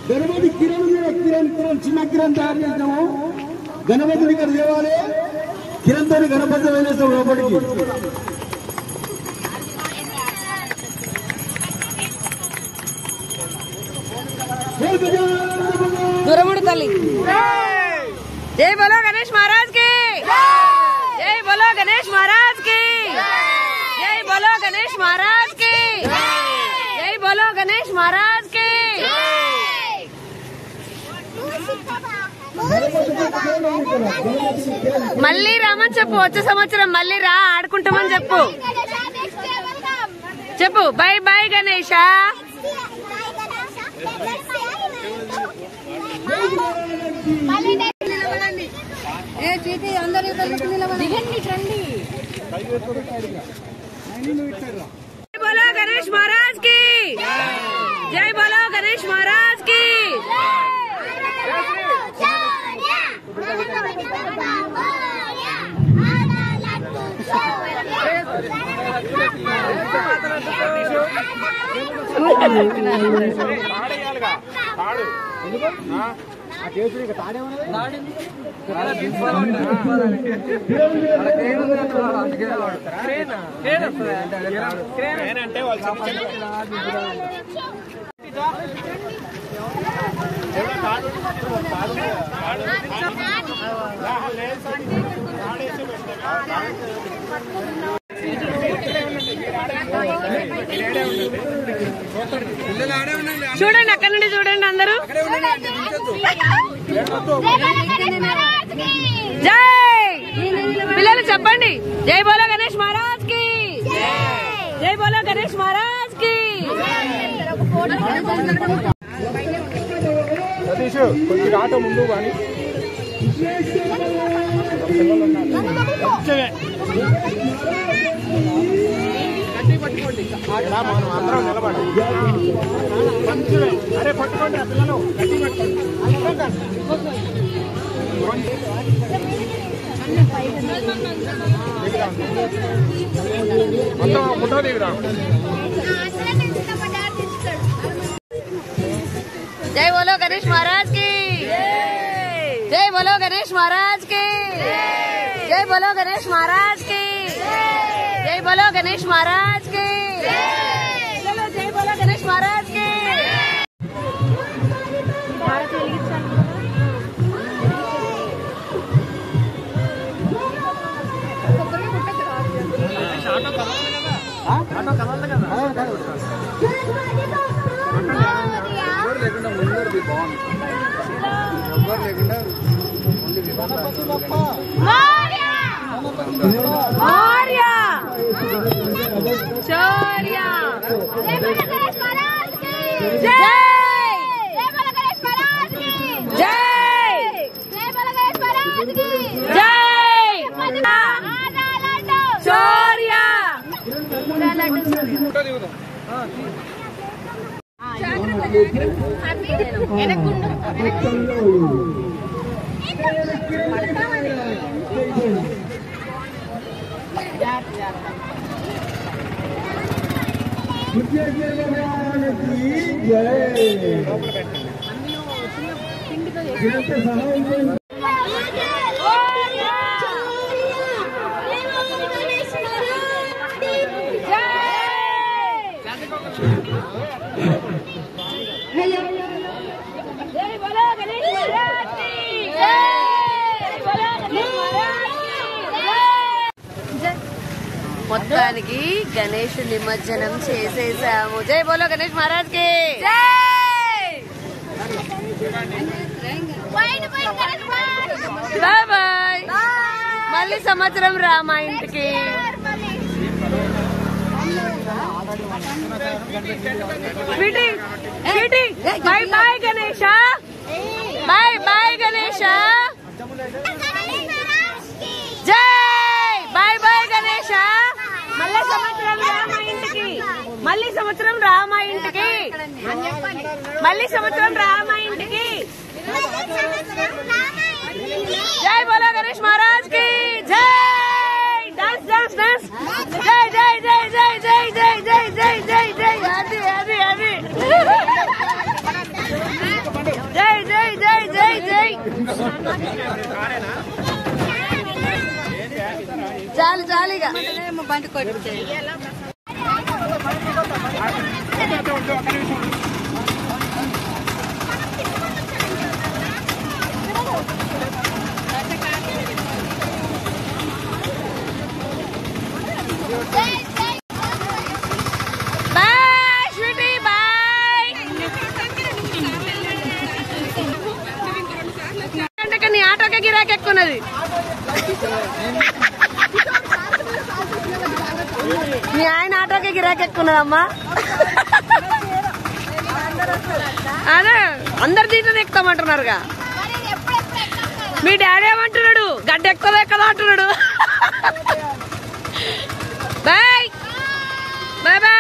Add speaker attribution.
Speaker 1: గణపతి కిరణ్ చిన్న కిరణ్ తయారు చేసినాము. గణపతిని ఇక్కడ తేవాలి. కిరణ్ తోని గణపతి వేసేస్తాం లోపలికి.
Speaker 2: दूरमुड़ तली जय बोलो गणेश महाराज की जय बोलो गणेश महाराज की जय बोलो गणेश महाराज की जय बोलो गणेश महाराज की మళ్ళీ రామని చెప్పు. వచ్చే సంవత్సరం మళ్ళీ రా ఆడుకుంటామని చెప్పు. చెప్పు బై బై గణేష. जय बोलो गणेश महाराज की जय बोलो गणेश महाराज की. చూడండి అక్కడ నుండి చూడండి అందరూ. జై పిల్లలు చెప్పండి. జై బోలో గణేష్ మహారాజ్ కి జై బోలో గణేష్ మహారాజ్ కి.
Speaker 3: సతీష్ కొద్దిగా ఆటో ముందు కానీ మనం అందరం నిలబడి కొంచెమే. అరే పట్టుకోండి పిల్లలు గట్టి పట్టుకోండి. మొత్తం ఫోటో దిగురా.
Speaker 2: जय बोलो गणेश महाराज की जय बोलो गणेश महाराज की जय बोलो गणेश महाराज की जय बोलो गणेश महाराज की चलो जय बोलो गणेश महाराज की.
Speaker 3: లేకుండా ముందరిది బాగుంది. ఎవరు లేకుండా
Speaker 2: మొత్తానికి గణేష్ నిమజ్జనం చేసేసాము. జై బోలో గణేష్ మహారాజ్ కి బాయ్ బాయ్. మళ్ళీ సంవత్సరం రా మా ఇంటికి. Bye bye Ganesha. Bye bye Ganesha. జై బాయ్ బాయ్ గణేష. మళ్ళీ సంవత్సరం రా మా ఇంటికి. మళ్ళీ సంవత్సరం రా మా ఇంటికి. మళ్ళీ సంవత్సరం రా మా ఇంటికి. జై బోలో గణేష్ మహారాజ్ కి జై. Dance dance dance. జై జై జై జై జై జై జై జై జై జై. అది అది అది చాలు చాలు ఇక
Speaker 4: బండి కొట్టి
Speaker 2: బాయ్ స్వీటీ బాయ్. అంటే నీ ఆటోకే గిరాకీ ఎక్కున్నది. మీ ఆయన ఆటోకే గిరాకీ ఎక్కున్నదమ్మా. అదే అందరు దీంట్లో ఎక్కుతామంటున్నారుగా. మీ డాడీ ఏమంటున్నాడు? గడ్డ ఎక్కువదే కదా అంటున్నాడు. Bye bye bye.